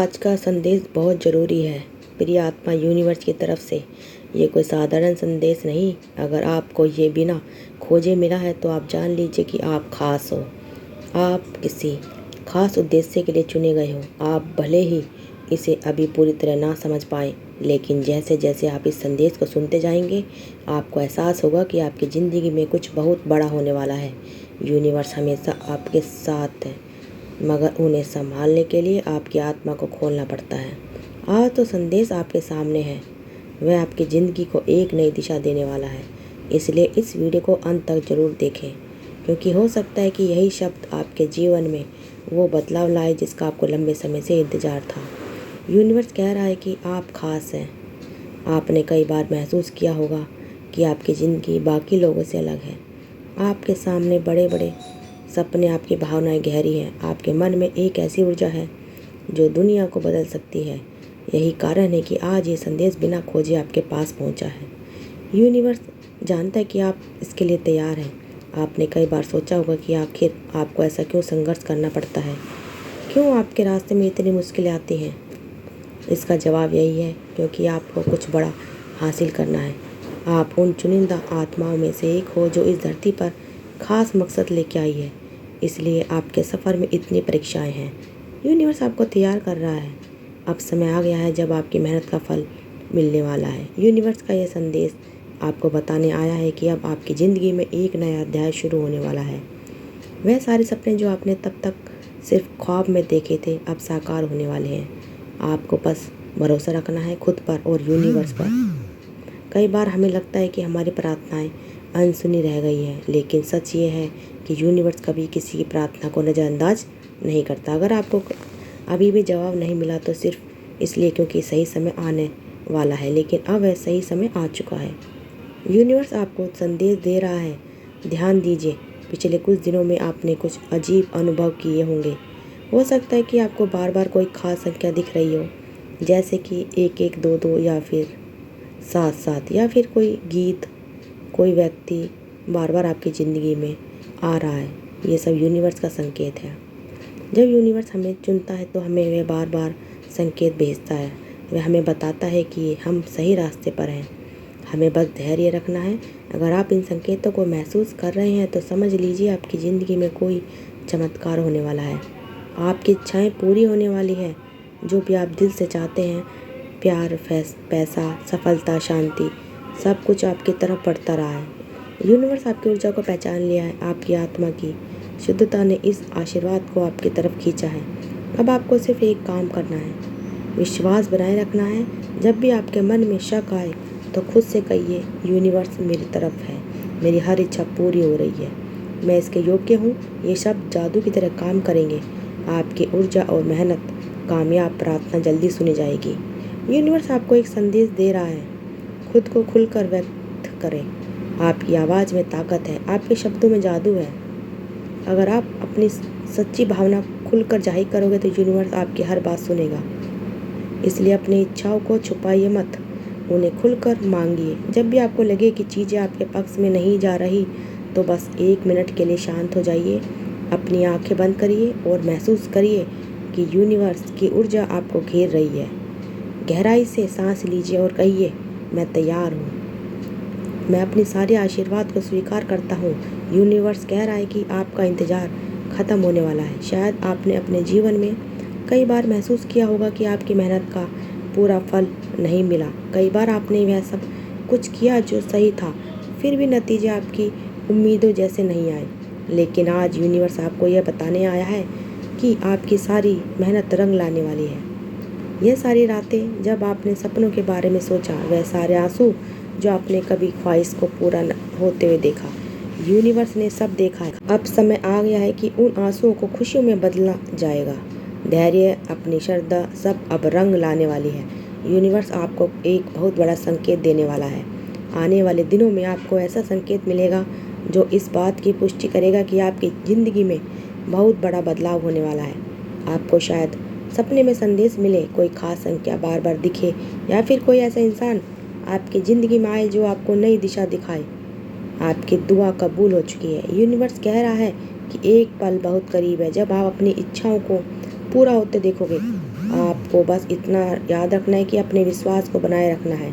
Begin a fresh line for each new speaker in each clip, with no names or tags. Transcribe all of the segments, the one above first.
आज का संदेश बहुत ज़रूरी है। प्रिय आत्मा यूनिवर्स की तरफ से ये कोई साधारण संदेश नहीं। अगर आपको ये बिना खोजे मिला है तो आप जान लीजिए कि आप खास हो। आप किसी खास उद्देश्य के लिए चुने गए हो। आप भले ही इसे अभी पूरी तरह ना समझ पाए, लेकिन जैसे जैसे आप इस संदेश को सुनते जाएंगे आपको एहसास होगा कि आपकी ज़िंदगी में कुछ बहुत बड़ा होने वाला है। यूनिवर्स हमेशा आपके साथ है, मगर उन्हें संभालने के लिए आपकी आत्मा को खोलना पड़ता है। आज तो संदेश आपके सामने है, वह आपकी ज़िंदगी को एक नई दिशा देने वाला है। इसलिए इस वीडियो को अंत तक ज़रूर देखें, क्योंकि हो सकता है कि यही शब्द आपके जीवन में वो बदलाव लाए जिसका आपको लंबे समय से इंतज़ार था। यूनिवर्स कह रहा है कि आप खास हैं। आपने कई बार महसूस किया होगा कि आपकी ज़िंदगी बाकी लोगों से अलग है। आपके सामने बड़े बड़े सपने, आपकी भावनाएं गहरी हैं। आपके मन में एक ऐसी ऊर्जा है जो दुनिया को बदल सकती है। यही कारण है कि आज ये संदेश बिना खोजे आपके पास पहुंचा है। यूनिवर्स जानता है कि आप इसके लिए तैयार हैं। आपने कई बार सोचा होगा कि आखिर आपको ऐसा क्यों संघर्ष करना पड़ता है, क्यों आपके रास्ते में इतनी मुश्किलें आती हैं। इसका जवाब यही है, क्योंकि आपको कुछ बड़ा हासिल करना है। आप उन चुनिंदा आत्माओं में से एक हो जो इस धरती पर खास मकसद लेके आई है। इसलिए आपके सफ़र में इतनी परीक्षाएं हैं। यूनिवर्स आपको तैयार कर रहा है। अब समय आ गया है जब आपकी मेहनत का फल मिलने वाला है। यूनिवर्स का यह संदेश आपको बताने आया है कि अब आपकी ज़िंदगी में एक नया अध्याय शुरू होने वाला है। वह सारे सपने जो आपने तब तक सिर्फ ख्वाब में देखे थे अब साकार होने वाले हैं। आपको बस भरोसा रखना है खुद पर और यूनिवर्स पर। कई बार हमें लगता है कि हमारी प्रार्थनाएं अनसुनी रह गई हैं, लेकिन सच ये है कि यूनिवर्स कभी किसी की प्रार्थना को नज़रअंदाज नहीं करता। अगर आपको अभी भी जवाब नहीं मिला तो सिर्फ इसलिए क्योंकि सही समय आने वाला है, लेकिन अब वह सही समय आ चुका है। यूनिवर्स आपको संदेश दे रहा है, ध्यान दीजिए। पिछले कुछ दिनों में आपने कुछ अजीब अनुभव किए होंगे। हो सकता है कि आपको बार बार कोई खास संख्या दिख रही हो, जैसे कि 1122 या फिर 7 या फिर कोई गीत, कोई व्यक्ति बार बार आपकी ज़िंदगी में आ रहा है। ये सब यूनिवर्स का संकेत है। जब यूनिवर्स हमें चुनता है तो हमें वह बार बार संकेत भेजता है। वह हमें बताता है कि हम सही रास्ते पर हैं। हमें बस धैर्य रखना है। अगर आप इन संकेतों को महसूस कर रहे हैं तो समझ लीजिए आपकी ज़िंदगी में कोई चमत्कार होने वाला है। आपकी इच्छाएं पूरी होने वाली है। जो भी आप दिल से चाहते हैं, प्यार, पैसा, सफलता, शांति, सब कुछ आपकी तरफ बढ़ता रहा है। यूनिवर्स आपकी ऊर्जा को पहचान लिया है। आपकी आत्मा की शुद्धता ने इस आशीर्वाद को आपकी तरफ खींचा है। अब आपको सिर्फ एक काम करना है, विश्वास बनाए रखना है। जब भी आपके मन में शक आए तो खुद से कहिए, यूनिवर्स मेरी तरफ है, मेरी हर इच्छा पूरी हो रही है, मैं इसके योग्य हूँ। ये शब्द जादू की तरह काम करेंगे। आपकी ऊर्जा और मेहनत, कामयाब प्रार्थना जल्दी सुनी जाएगी। यूनिवर्स आपको एक संदेश दे रहा है, खुद को खुलकर व्यक्त करें। आपकी आवाज़ में ताकत है, आपके शब्दों में जादू है। अगर आप अपनी सच्ची भावना खुलकर जाहिर करोगे तो यूनिवर्स आपकी हर बात सुनेगा। इसलिए अपनी इच्छाओं को छुपाइए मत, उन्हें खुलकर मांगिए। जब भी आपको लगे कि चीज़ें आपके पक्ष में नहीं जा रही तो बस 1 मिनट के लिए शांत हो जाइए, अपनी आंखें बंद करिए और महसूस करिए कि यूनिवर्स की ऊर्जा आपको घेर रही है। गहराई से सांस लीजिए और कहिए, मैं तैयार हूँ, मैं अपनी सारे आशीर्वाद को स्वीकार करता हूँ। यूनिवर्स कह रहा है कि आपका इंतज़ार ख़त्म होने वाला है। शायद आपने अपने जीवन में कई बार महसूस किया होगा कि आपकी मेहनत का पूरा फल नहीं मिला। कई बार आपने वह सब कुछ किया जो सही था, फिर भी नतीजे आपकी उम्मीदों जैसे नहीं आए। लेकिन आज यूनिवर्स आपको यह बताने आया है कि आपकी सारी मेहनत रंग लाने वाली है। यह सारी रातें जब आपने सपनों के बारे में सोचा, वह सारे आंसू जो आपने कभी ख्वाहिश को पूरा होते हुए देखा, यूनिवर्स ने सब देखा है। अब समय आ गया है कि उन आंसुओं को खुशियों में बदला जाएगा। धैर्य, अपनी श्रद्धा, सब अब रंग लाने वाली है। यूनिवर्स आपको एक बहुत बड़ा संकेत देने वाला है। आने वाले दिनों में आपको ऐसा संकेत मिलेगा जो इस बात की पुष्टि करेगा कि आपकी ज़िंदगी में बहुत बड़ा बदलाव होने वाला है। आपको शायद सपने में संदेश मिले, कोई खास संख्या बार बार दिखे, या फिर कोई ऐसा इंसान आपकी ज़िंदगी में आए जो आपको नई दिशा दिखाए। आपकी दुआ कबूल हो चुकी है। यूनिवर्स कह रहा है कि एक पल बहुत करीब है जब आप अपनी इच्छाओं को पूरा होते देखोगे। आपको बस इतना याद रखना है कि अपने विश्वास को बनाए रखना है।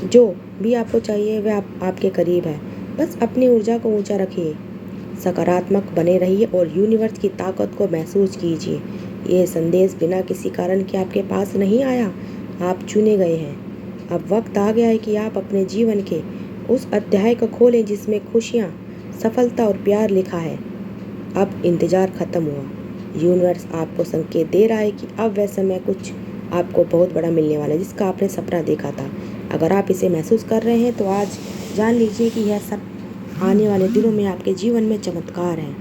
जो भी आपको चाहिए वह आपके करीब है। बस अपनी ऊर्जा को ऊंचा रखिए, सकारात्मक बने रहिए और यूनिवर्स की ताकत को महसूस कीजिए। ये संदेश बिना किसी कारण के आपके पास नहीं आया, आप चुने गए हैं। अब वक्त आ गया है कि आप अपने जीवन के उस अध्याय को खोलें जिसमें खुशियाँ, सफलता और प्यार लिखा है। अब इंतज़ार ख़त्म हुआ। यूनिवर्स आपको संकेत दे रहा है कि अब वह समय कुछ आपको बहुत बड़ा मिलने वाला है, जिसका आपने सपना देखा था। अगर आप इसे महसूस कर रहे हैं तो आज जान लीजिए कि यह सब आने वाले दिनों में आपके जीवन में चमत्कार है।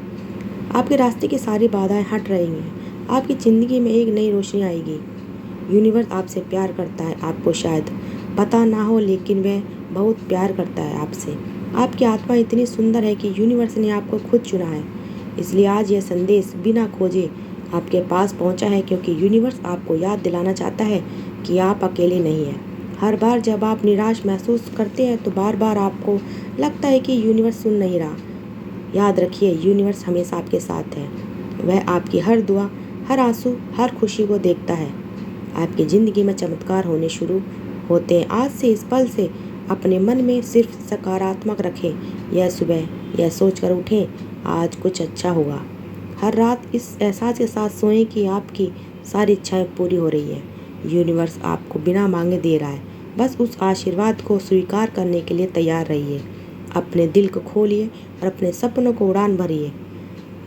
आपके रास्ते की सारी बाधाएं हट रही हैं। आपकी ज़िंदगी में एक नई रोशनी आएगी। यूनिवर्स आपसे प्यार करता है। आपको शायद पता ना हो, लेकिन वह बहुत प्यार करता है आपसे। आपकी आत्मा इतनी सुंदर है कि यूनिवर्स ने आपको खुद चुना है। इसलिए आज यह संदेश बिना खोजे आपके पास पहुंचा है, क्योंकि यूनिवर्स आपको याद दिलाना चाहता है कि आप अकेले नहीं हैं। हर बार जब आप निराश महसूस करते हैं तो बार बार आपको लगता है कि यूनिवर्स सुन नहीं रहा। याद रखिए, यूनिवर्स हमेशा आपके साथ है। वह आपकी हर दुआ, हर आंसू, हर खुशी को देखता है। आपकी ज़िंदगी में चमत्कार होने शुरू होते हैं। आज से, इस पल से अपने मन में सिर्फ सकारात्मक रखें। यह सुबह यह सोचकर उठें, आज कुछ अच्छा होगा। हर रात इस एहसास के साथ सोएं कि आपकी सारी इच्छाएं पूरी हो रही है। यूनिवर्स आपको बिना मांगे दे रहा है। बस उस आशीर्वाद को स्वीकार करने के लिए तैयार रहिए। अपने दिल को खोलिए और अपने सपनों को उड़ान भरिए।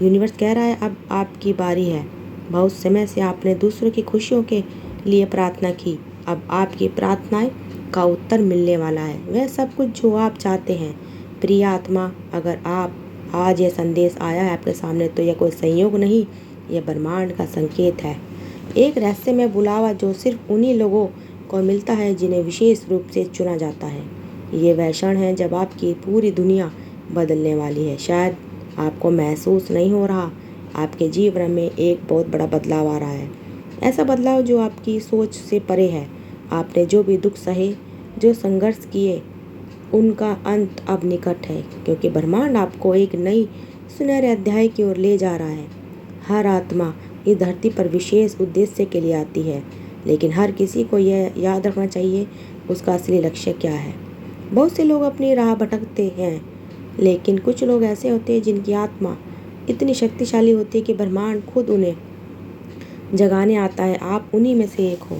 यूनिवर्स कह रहा है, अब आपकी बारी है। बहुत समय से आपने दूसरों की खुशियों के लिए प्रार्थना की। अब आपकी प्रार्थनाएं का उत्तर मिलने वाला है, वह सब कुछ जो आप चाहते हैं। प्रिय आत्मा, अगर आप आज यह संदेश आया है आपके सामने, तो यह कोई संयोग नहीं, यह ब्रह्मांड का संकेत है। एक रहस्यमय बुलावा जो सिर्फ उन्हीं लोगों को मिलता है जिन्हें विशेष रूप से चुना जाता है। ये वह क्षण है जब आपकी पूरी दुनिया बदलने वाली है। शायद आपको महसूस नहीं हो रहा, आपके जीवन में एक बहुत बड़ा बदलाव आ रहा है। ऐसा बदलाव जो आपकी सोच से परे है। आपने जो भी दुख सहे, जो संघर्ष किए, उनका अंत अब निकट है, क्योंकि ब्रह्मांड आपको एक नई सुनहरे अध्याय की ओर ले जा रहा है। हर आत्मा इस धरती पर विशेष उद्देश्य के लिए आती है, लेकिन हर किसी को यह याद रखना चाहिए उसका असली लक्ष्य क्या है। बहुत से लोग अपनी राह भटकते हैं, लेकिन कुछ लोग ऐसे होते हैं जिनकी आत्मा इतनी शक्तिशाली होती है कि ब्रह्मांड खुद उन्हें जगाने आता है। आप उन्हीं में से एक हो।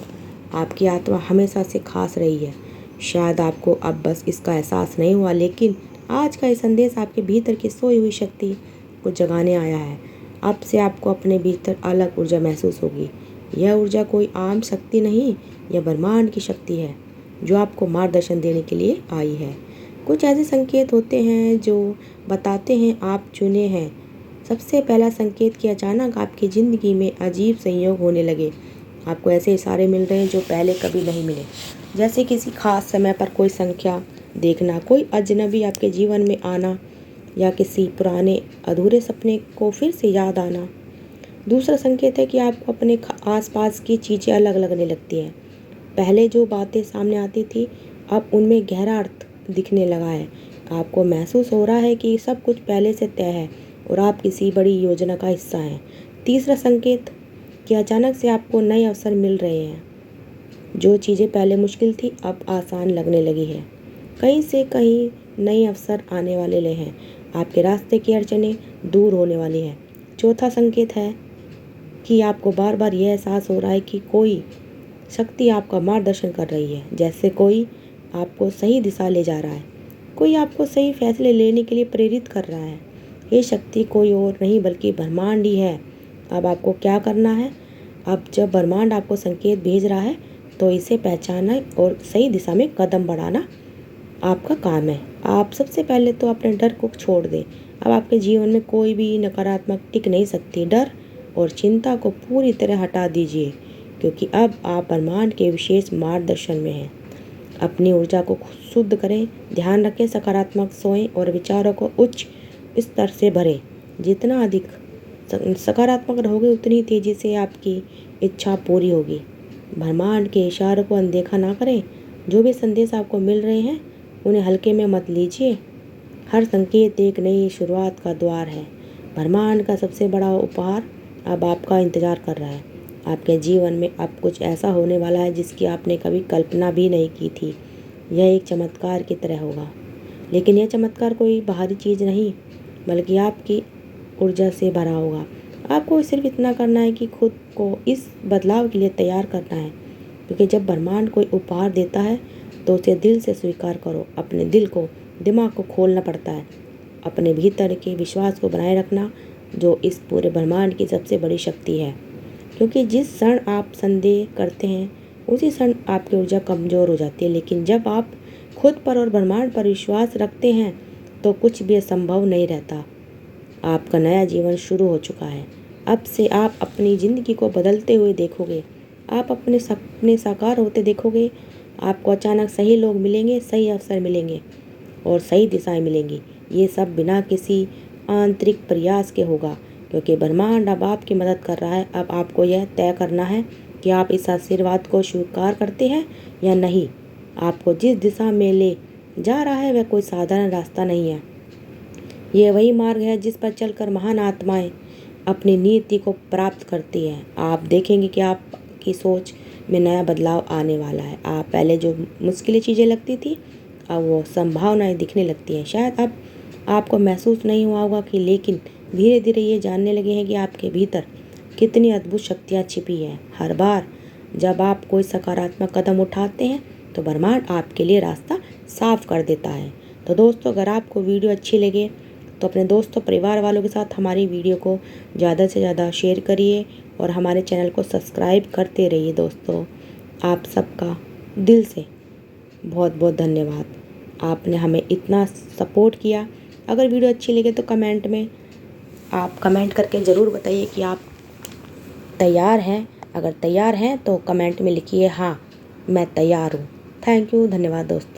आपकी आत्मा हमेशा से खास रही है। शायद आपको अब बस इसका एहसास नहीं हुआ, लेकिन आज का ये संदेश आपके भीतर की सोई हुई शक्ति को जगाने आया है। अब से आपको अपने भीतर अलग ऊर्जा महसूस होगी। यह ऊर्जा कोई आम शक्ति नहीं, यह ब्रह्मांड की शक्ति है जो आपको मार्गदर्शन देने के लिए आई है। कुछ ऐसे संकेत होते हैं जो बताते हैं आप चुने हैं। सबसे पहला संकेत कि अचानक आपकी ज़िंदगी में अजीब संयोग होने लगे। आपको ऐसे इशारे मिल रहे हैं जो पहले कभी नहीं मिले, जैसे किसी खास समय पर कोई संख्या देखना, कोई अजनबी आपके जीवन में आना, या किसी पुराने अधूरे सपने को फिर से याद आना। दूसरा संकेत है कि आपको अपने आसपास की चीज़ें अलग लगने लगती हैं। पहले जो बातें सामने आती थी, अब उनमें गहरा अर्थ दिखने लगा है। आपको महसूस हो रहा है कि सब कुछ पहले से तय है और आप किसी बड़ी योजना का हिस्सा हैं। तीसरा संकेत कि अचानक से आपको नए अवसर मिल रहे हैं। जो चीज़ें पहले मुश्किल थी अब आसान लगने लगी है। कहीं से कहीं नए अवसर आने वाले हैं। आपके रास्ते की अड़चनें दूर होने वाली हैं। चौथा संकेत है कि आपको बार बार यह एहसास हो रहा है कि कोई शक्ति आपका मार्गदर्शन कर रही है, जैसे कोई आपको सही दिशा ले जा रहा है, कोई आपको सही फैसले लेने के लिए प्रेरित कर रहा है। ये शक्ति कोई और नहीं बल्कि ब्रह्मांड ही है। अब आपको क्या करना है? अब जब ब्रह्मांड आपको संकेत भेज रहा है तो इसे पहचानना और सही दिशा में कदम बढ़ाना आपका काम है। आप सबसे पहले तो अपने डर को छोड़ दें। अब आपके जीवन में कोई भी नकारात्मक टिक नहीं सकती। डर और चिंता को पूरी तरह हटा दीजिए, क्योंकि अब आप ब्रह्मांड के विशेष मार्गदर्शन में हैं। अपनी ऊर्जा को शुद्ध करें, ध्यान रखें, सकारात्मक सोएं और विचारों को उच्च स्तर से भरें। जितना अधिक सकारात्मक रहोगे उतनी तेज़ी से आपकी इच्छा पूरी होगी। ब्रह्मांड के इशारों को अनदेखा ना करें। जो भी संदेश आपको मिल रहे हैं उन्हें हल्के में मत लीजिए। हर संकेत एक नई शुरुआत का द्वार है। ब्रह्मांड का सबसे बड़ा उपहार अब आपका इंतज़ार कर रहा है। आपके जीवन में अब कुछ ऐसा होने वाला है जिसकी आपने कभी कल्पना भी नहीं की थी। यह एक चमत्कार की तरह होगा, लेकिन यह चमत्कार कोई बाहरी चीज़ नहीं बल्कि आपकी ऊर्जा से भरा होगा। आपको सिर्फ इतना करना है कि खुद को इस बदलाव के लिए तैयार करना है, क्योंकि जब ब्रह्मांड कोई उपहार देता है तो उसे दिल से स्वीकार करो। अपने दिल को, दिमाग को खोलना पड़ता है, अपने भीतर के विश्वास को बनाए रखना, जो इस पूरे ब्रह्मांड की सबसे बड़ी शक्ति है। क्योंकि जिस क्षण आप संदेह करते हैं उसी क्षण आपकी ऊर्जा कमज़ोर हो जाती है, लेकिन जब आप खुद पर और ब्रह्मांड पर विश्वास रखते हैं तो कुछ भी असंभव नहीं रहता। आपका नया जीवन शुरू हो चुका है। अब से आप अपनी ज़िंदगी को बदलते हुए देखोगे, आप अपने सपने साकार होते देखोगे। आपको अचानक सही लोग मिलेंगे, सही अवसर मिलेंगे और सही दिशाएं मिलेंगी। ये सब बिना किसी आंतरिक प्रयास के होगा, क्योंकि ब्रह्मांड अब आपकी मदद कर रहा है। अब आपको यह तय करना है कि आप इस आशीर्वाद को स्वीकार करते हैं या नहीं। आपको जिस दिशा में ले जा रहा है वह कोई साधारण रास्ता नहीं है। यह वही मार्ग है जिस पर चलकर महान आत्माएं अपनी नीति को प्राप्त करती हैं। आप देखेंगे कि आपकी सोच में नया बदलाव आने वाला है। आप पहले जो मुश्किलें चीज़ें लगती थी अब वो संभावनाएं दिखने लगती हैं। शायद अब आपको महसूस नहीं हुआ होगा कि, लेकिन धीरे धीरे ये जानने लगे हैं कि आपके भीतर कितनी अद्भुत शक्तियाँ छिपी हैं। हर बार जब आप कोई सकारात्मक कदम उठाते हैं तो ब्रह्मांड आपके लिए रास्ता साफ कर देता है। तो दोस्तों, अगर आपको वीडियो अच्छी लगे तो अपने दोस्तों, परिवार वालों के साथ हमारी वीडियो को ज़्यादा से ज़्यादा शेयर करिए और हमारे चैनल को सब्सक्राइब करते रहिए। दोस्तों, आप सबका दिल से बहुत बहुत धन्यवाद। आपने हमें इतना सपोर्ट किया। अगर वीडियो अच्छी लगे तो कमेंट में आप कमेंट करके ज़रूर बताइए कि आप तैयार हैं। अगर तैयार हैं तो कमेंट में लिखिए हाँ मैं तैयार हूँ। थैंक यू, धन्यवाद दोस्तों।